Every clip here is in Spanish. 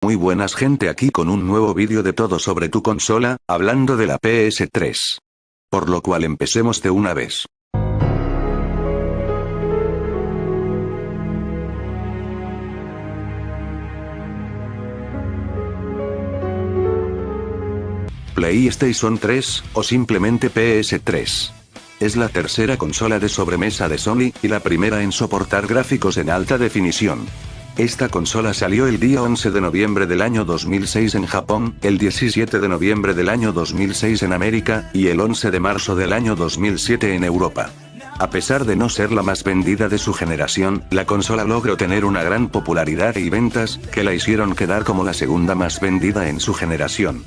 Muy buenas gente, aquí con un nuevo vídeo de todo sobre tu consola, hablando de la PS3. Por lo cual empecemos de una vez. PlayStation 3, o simplemente PS3. Es la tercera consola de sobremesa de Sony, y la primera en soportar gráficos en alta definición. Esta consola salió el día 11 de noviembre del año 2006 en Japón, el 17 de noviembre del año 2006 en América, y el 11 de marzo del año 2007 en Europa. A pesar de no ser la más vendida de su generación, la consola logró tener una gran popularidad y ventas, que la hicieron quedar como la segunda más vendida en su generación.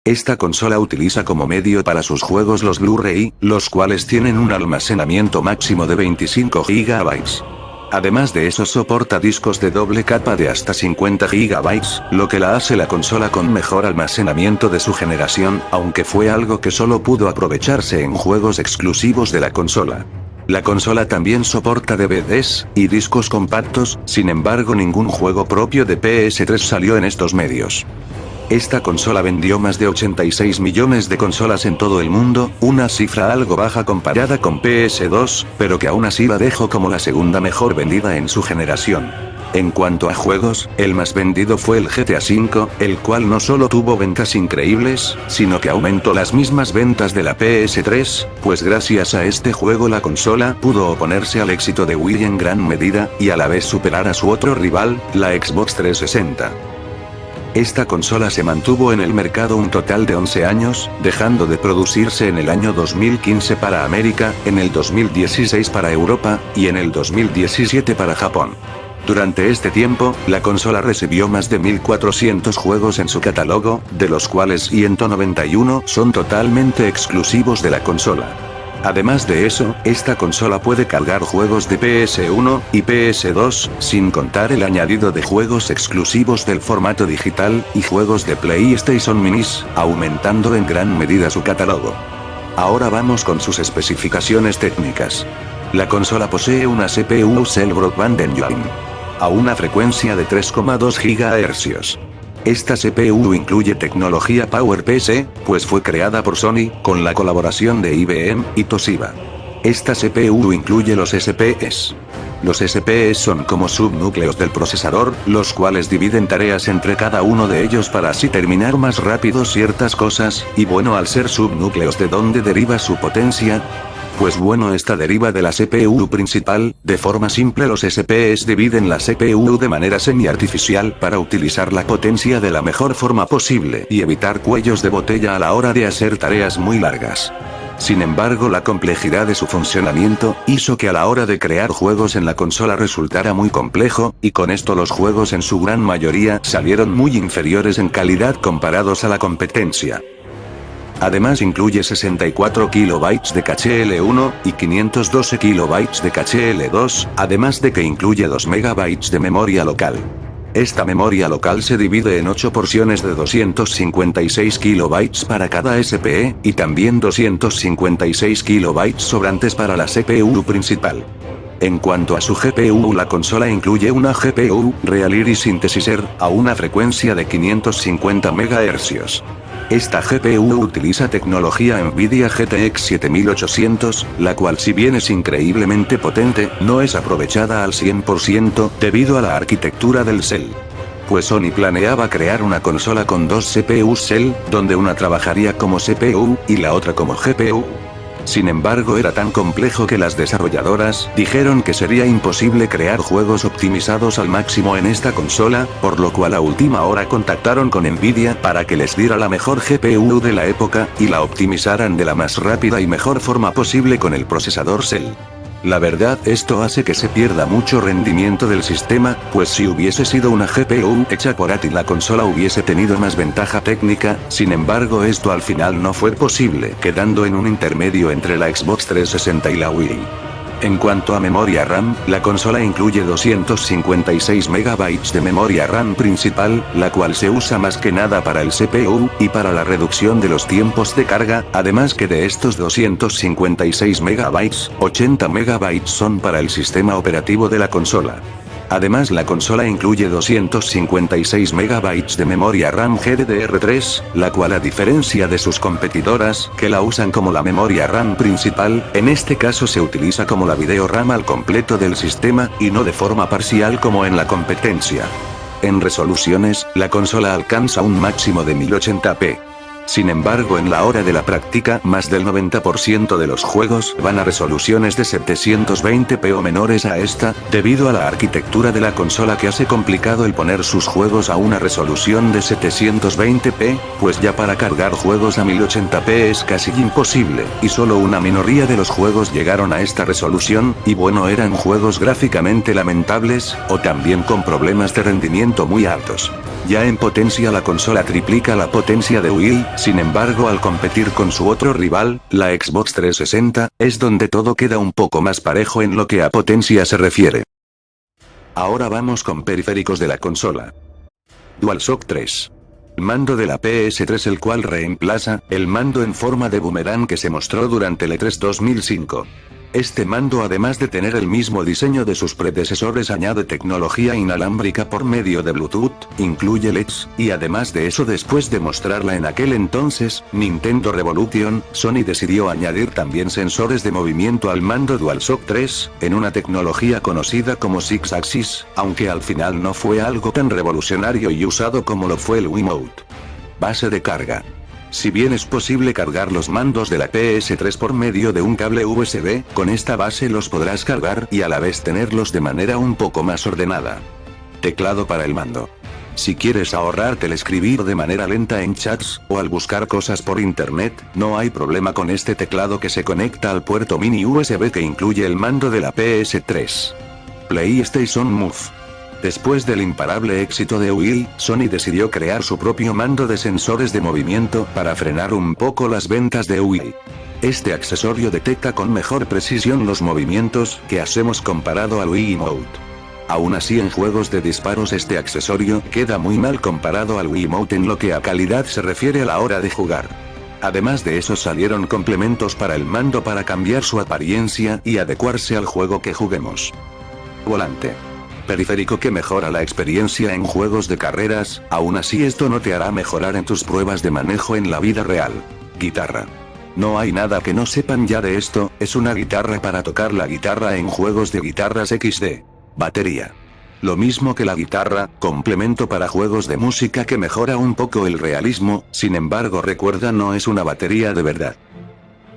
Esta consola utiliza como medio para sus juegos los Blu-ray, los cuales tienen un almacenamiento máximo de 25 GB. Además de eso soporta discos de doble capa de hasta 50 GB, lo que la hace la consola con mejor almacenamiento de su generación, aunque fue algo que solo pudo aprovecharse en juegos exclusivos de la consola. La consola también soporta DVDs y discos compactos, sin embargo ningún juego propio de PS3 salió en estos medios. Esta consola vendió más de 86 millones de consolas en todo el mundo, una cifra algo baja comparada con PS2, pero que aún así la dejó como la segunda mejor vendida en su generación. En cuanto a juegos, el más vendido fue el GTA V, el cual no solo tuvo ventas increíbles, sino que aumentó las mismas ventas de la PS3, pues gracias a este juego la consola pudo oponerse al éxito de Wii en gran medida, y a la vez superar a su otro rival, la Xbox 360. Esta consola se mantuvo en el mercado un total de 11 años, dejando de producirse en el año 2015 para América, en el 2016 para Europa, y en el 2017 para Japón. Durante este tiempo, la consola recibió más de 1400 juegos en su catálogo, de los cuales 191 son totalmente exclusivos de la consola. Además de eso, esta consola puede cargar juegos de PS1 y PS2, sin contar el añadido de juegos exclusivos del formato digital, y juegos de PlayStation Minis, aumentando en gran medida su catálogo. Ahora vamos con sus especificaciones técnicas. La consola posee una CPU Cell Broadband Engine a una frecuencia de 3,2 GHz. Esta CPU incluye tecnología PowerPC, pues fue creada por Sony, con la colaboración de IBM y Toshiba. Esta CPU incluye los SPS. Los SPS son como subnúcleos del procesador, los cuales dividen tareas entre cada uno de ellos para así terminar más rápido ciertas cosas, y bueno, al ser subnúcleos, ¿de dónde deriva su potencia? Pues bueno, esta deriva de la CPU principal. De forma simple, los SPS dividen la CPU de manera semi-artificial para utilizar la potencia de la mejor forma posible y evitar cuellos de botella a la hora de hacer tareas muy largas. Sin embargo, la complejidad de su funcionamiento hizo que a la hora de crear juegos en la consola resultara muy complejo, y con esto los juegos en su gran mayoría salieron muy inferiores en calidad comparados a la competencia. Además incluye 64 KB de caché L1, y 512 KB de caché L2, además de que incluye 2 MB de memoria local. Esta memoria local se divide en 8 porciones de 256 KB para cada SPE, y también 256 KB sobrantes para la CPU principal. En cuanto a su GPU, la consola incluye una GPU Real Iris Synthesizer, a una frecuencia de 550 MHz. Esta GPU utiliza tecnología Nvidia GTX 7800, la cual, si bien es increíblemente potente, no es aprovechada al 100% debido a la arquitectura del Cell. Pues Sony planeaba crear una consola con dos CPUs Cell, donde una trabajaría como CPU, y la otra como GPU. Sin embargo, era tan complejo que las desarrolladoras dijeron que sería imposible crear juegos optimizados al máximo en esta consola, por lo cual a última hora contactaron con Nvidia para que les diera la mejor GPU de la época, y la optimizaran de la más rápida y mejor forma posible con el procesador Cell. La verdad, esto hace que se pierda mucho rendimiento del sistema, pues si hubiese sido una GPU hecha por ATI, la consola hubiese tenido más ventaja técnica. Sin embargo, esto al final no fue posible, quedando en un intermedio entre la Xbox 360 y la Wii. En cuanto a memoria RAM, la consola incluye 256 MB de memoria RAM principal, la cual se usa más que nada para el CPU, y para la reducción de los tiempos de carga, además que de estos 256 MB, 80 MB son para el sistema operativo de la consola. Además la consola incluye 256 MB de memoria RAM GDDR3, la cual a diferencia de sus competidoras, que la usan como la memoria RAM principal, en este caso se utiliza como la video RAM al completo del sistema, y no de forma parcial como en la competencia. En resoluciones, la consola alcanza un máximo de 1080p. Sin embargo, en la hora de la práctica, más del 90% de los juegos van a resoluciones de 720p o menores a esta, debido a la arquitectura de la consola que hace complicado el poner sus juegos a una resolución de 720p, pues ya para cargar juegos a 1080p es casi imposible, y solo una minoría de los juegos llegaron a esta resolución, y bueno, eran juegos gráficamente lamentables, o también con problemas de rendimiento muy altos. Ya en potencia la consola triplica la potencia de Wii, sin embargo al competir con su otro rival, la Xbox 360, es donde todo queda un poco más parejo en lo que a potencia se refiere. Ahora vamos con periféricos de la consola. DualShock 3. Mando de la PS3, el cual reemplaza el mando en forma de boomerang que se mostró durante el E3 2005. Este mando, además de tener el mismo diseño de sus predecesores, añade tecnología inalámbrica por medio de Bluetooth, incluye LEDs, y además de eso, después de mostrarla en aquel entonces, Nintendo Revolution, Sony decidió añadir también sensores de movimiento al mando DualShock 3, en una tecnología conocida como Six Axis, aunque al final no fue algo tan revolucionario y usado como lo fue el Wiimote. Base de carga. Si bien es posible cargar los mandos de la PS3 por medio de un cable USB, con esta base los podrás cargar y a la vez tenerlos de manera un poco más ordenada. Teclado para el mando. Si quieres ahorrarte el escribir de manera lenta en chats, o al buscar cosas por internet, no hay problema con este teclado que se conecta al puerto mini USB que incluye el mando de la PS3. PlayStation Move. Después del imparable éxito de Wii, Sony decidió crear su propio mando de sensores de movimiento para frenar un poco las ventas de Wii. Este accesorio detecta con mejor precisión los movimientos que hacemos comparado al Wiimote. Aún así, en juegos de disparos este accesorio queda muy mal comparado al Wiimote en lo que a calidad se refiere a la hora de jugar. Además de eso, salieron complementos para el mando para cambiar su apariencia y adecuarse al juego que juguemos. Volante. Periférico que mejora la experiencia en juegos de carreras, aún así esto no te hará mejorar en tus pruebas de manejo en la vida real. Guitarra. No hay nada que no sepan ya de esto, es una guitarra para tocar la guitarra en juegos de guitarras XD. Batería. Lo mismo que la guitarra, complemento para juegos de música que mejora un poco el realismo, sin embargo recuerda, no es una batería de verdad.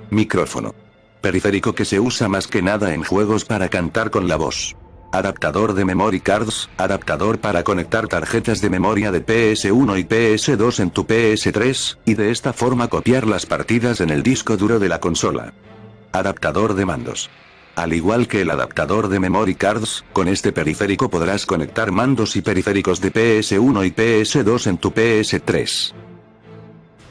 Micrófono. Periférico que se usa más que nada en juegos para cantar con la voz. Adaptador de memory cards, adaptador para conectar tarjetas de memoria de PS1 y PS2 en tu PS3, y de esta forma copiar las partidas en el disco duro de la consola. Adaptador de mandos. Al igual que el adaptador de memory cards, con este periférico podrás conectar mandos y periféricos de PS1 y PS2 en tu PS3.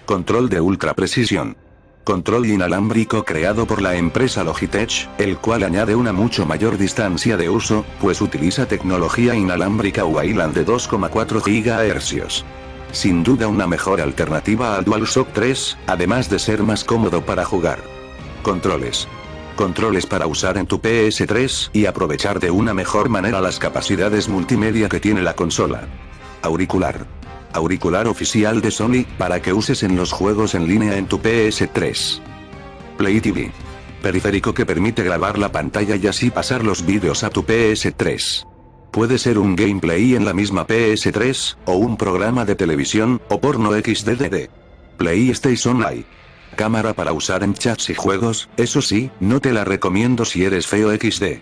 Control de ultra precisión. Control inalámbrico creado por la empresa Logitech, el cual añade una mucho mayor distancia de uso, pues utiliza tecnología inalámbrica Wayland de 2,4 GHz. Sin duda una mejor alternativa al DualShock 3, además de ser más cómodo para jugar. Controles. Controles para usar en tu PS3 y aprovechar de una mejor manera las capacidades multimedia que tiene la consola. Auricular. Auricular oficial de Sony, para que uses en los juegos en línea en tu PS3. Play TV. Periférico que permite grabar la pantalla y así pasar los vídeos a tu PS3. Puede ser un gameplay en la misma PS3, o un programa de televisión, o porno XDDD. PlayStation Eye. Cámara para usar en chats y juegos, eso sí, no te la recomiendo si eres feo XD.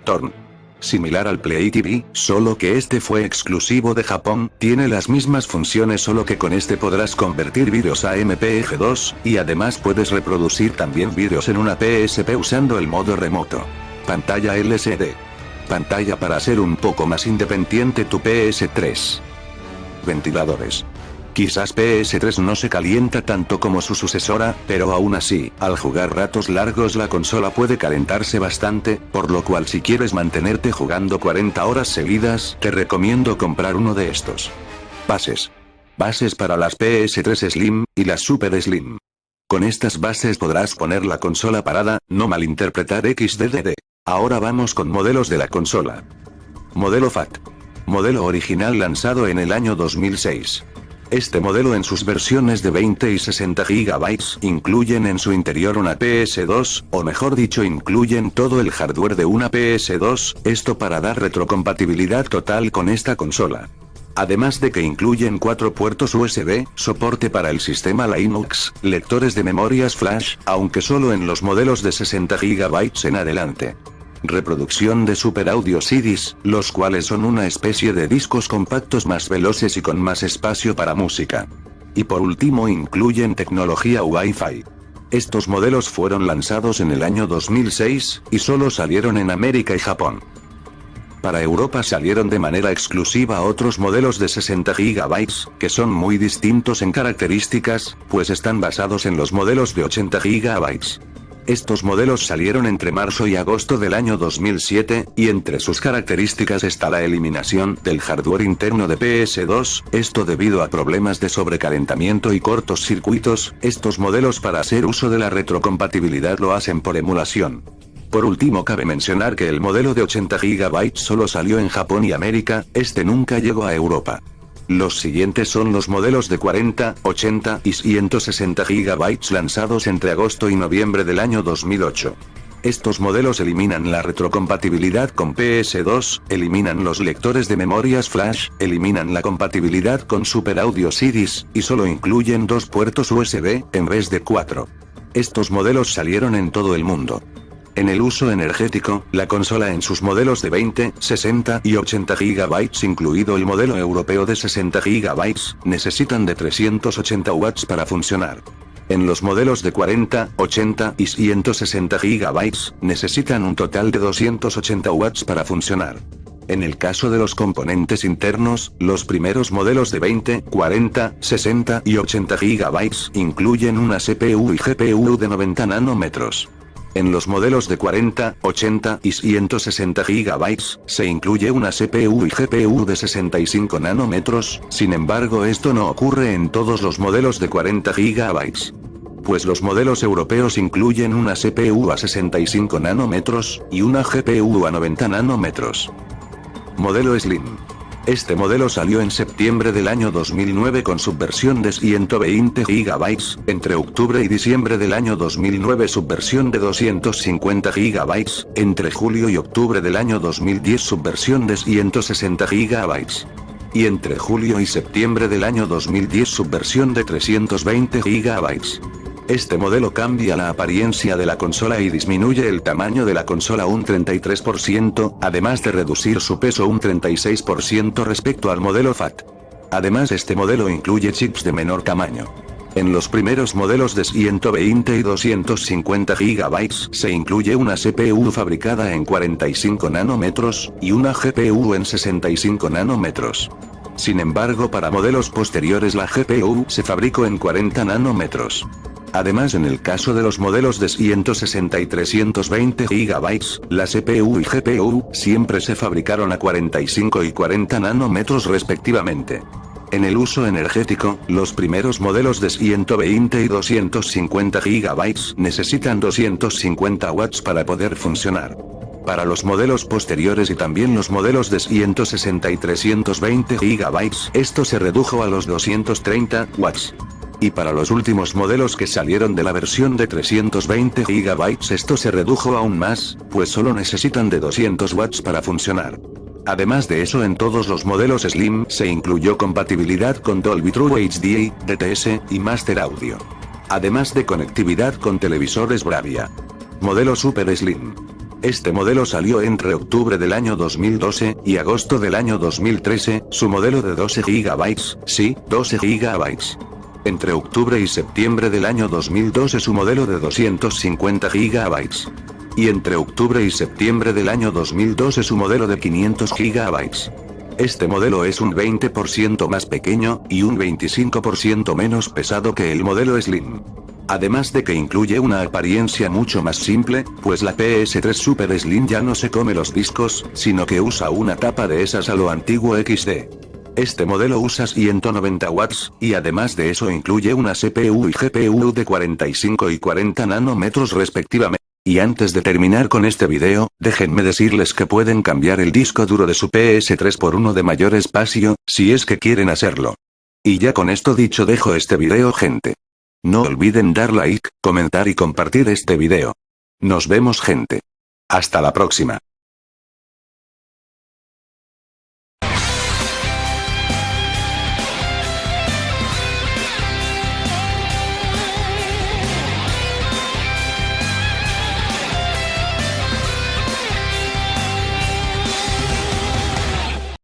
Torn. Similar al Play TV, solo que este fue exclusivo de Japón, tiene las mismas funciones, solo que con este podrás convertir vídeos a MPEG-2, y además puedes reproducir también vídeos en una PSP usando el modo remoto. Pantalla LCD. Pantalla para hacer un poco más independiente tu PS3. Ventiladores. Quizás PS3 no se calienta tanto como su sucesora, pero aún así, al jugar ratos largos la consola puede calentarse bastante, por lo cual si quieres mantenerte jugando 40 horas seguidas, te recomiendo comprar uno de estos. Bases. Bases para las PS3 Slim, y las Super Slim. Con estas bases podrás poner la consola parada, no malinterpretar XDDD. Ahora vamos con modelos de la consola. Modelo FAT. Modelo original lanzado en el año 2006. Este modelo en sus versiones de 20 y 60 GB incluyen en su interior una PS2, o mejor dicho incluyen todo el hardware de una PS2, esto para dar retrocompatibilidad total con esta consola. Además de que incluyen 4 puertos USB, soporte para el sistema Linux, lectores de memorias flash, aunque solo en los modelos de 60 GB en adelante. Reproducción de Super Audio CDs, los cuales son una especie de discos compactos más veloces y con más espacio para música. Y por último incluyen tecnología Wi-Fi. Estos modelos fueron lanzados en el año 2006, y solo salieron en América y Japón. Para Europa salieron de manera exclusiva otros modelos de 60 GB, que son muy distintos en características, pues están basados en los modelos de 80 GB. Estos modelos salieron entre marzo y agosto del año 2007, y entre sus características está la eliminación del hardware interno de PS2, esto debido a problemas de sobrecalentamiento y cortos circuitos. Estos modelos para hacer uso de la retrocompatibilidad lo hacen por emulación. Por último cabe mencionar que el modelo de 80 GB solo salió en Japón y América, este nunca llegó a Europa. Los siguientes son los modelos de 40, 80 y 160 GB lanzados entre agosto y noviembre del año 2008. Estos modelos eliminan la retrocompatibilidad con PS2, eliminan los lectores de memorias flash, eliminan la compatibilidad con Super Audio CDs, y solo incluyen 2 puertos USB, en vez de 4. Estos modelos salieron en todo el mundo. En el uso energético, la consola en sus modelos de 20, 60 y 80 GB, incluido el modelo europeo de 60 GB, necesitan de 380 watts para funcionar. En los modelos de 40, 80 y 160 GB, necesitan un total de 280 watts para funcionar. En el caso de los componentes internos, los primeros modelos de 20, 40, 60 y 80 GB incluyen una CPU y GPU de 90 nanómetros. En los modelos de 40, 80 y 160 GB, se incluye una CPU y GPU de 65 nanómetros, sin embargo esto no ocurre en todos los modelos de 40 GB. Pues los modelos europeos incluyen una CPU a 65 nanómetros, y una GPU a 90 nanómetros. Modelo Slim. Este modelo salió en septiembre del año 2009 con subversión de 120 GB, entre octubre y diciembre del año 2009 subversión de 250 GB, entre julio y octubre del año 2010 subversión de 160 GB. Y entre julio y septiembre del año 2010 subversión de 320 GB. Este modelo cambia la apariencia de la consola y disminuye el tamaño de la consola un 33%, además de reducir su peso un 36% respecto al modelo FAT. Además este modelo incluye chips de menor tamaño. En los primeros modelos de 120 y 250 GB se incluye una CPU fabricada en 45 nanómetros, y una GPU en 65 nanómetros. Sin embargo para modelos posteriores la GPU se fabricó en 40 nanómetros. Además en el caso de los modelos de 160 y 320 GB, la CPU y GPU siempre se fabricaron a 45 y 40 nanómetros respectivamente. En el uso energético, los primeros modelos de 120 y 250 GB necesitan 250 watts para poder funcionar. Para los modelos posteriores y también los modelos de 160 y 320 GB, esto se redujo a los 230 watts. Y para los últimos modelos que salieron de la versión de 320 GB esto se redujo aún más, pues solo necesitan de 200 watts para funcionar. Además de eso en todos los modelos Slim se incluyó compatibilidad con Dolby True HD, DTS y Master Audio. Además de conectividad con televisores Bravia. Modelo Super Slim. Este modelo salió entre octubre del año 2012 y agosto del año 2013, su modelo de 12 GB, sí, 12 GB. Entre octubre y septiembre del año 2012 su modelo de 250 GB. Y entre octubre y septiembre del año 2012 su modelo de 500 GB. Este modelo es un 20% más pequeño, y un 25% menos pesado que el modelo Slim. Además de que incluye una apariencia mucho más simple, pues la PS3 Super Slim ya no se come los discos, sino que usa una tapa de esas a lo antiguo XD. Este modelo usa 190 watts, y además de eso incluye una CPU y GPU de 45 y 40 nanómetros respectivamente. Y antes de terminar con este video, déjenme decirles que pueden cambiar el disco duro de su PS3 por uno de mayor espacio, si es que quieren hacerlo. Y ya con esto dicho dejo este video gente. No olviden dar like, comentar y compartir este video. Nos vemos gente. Hasta la próxima.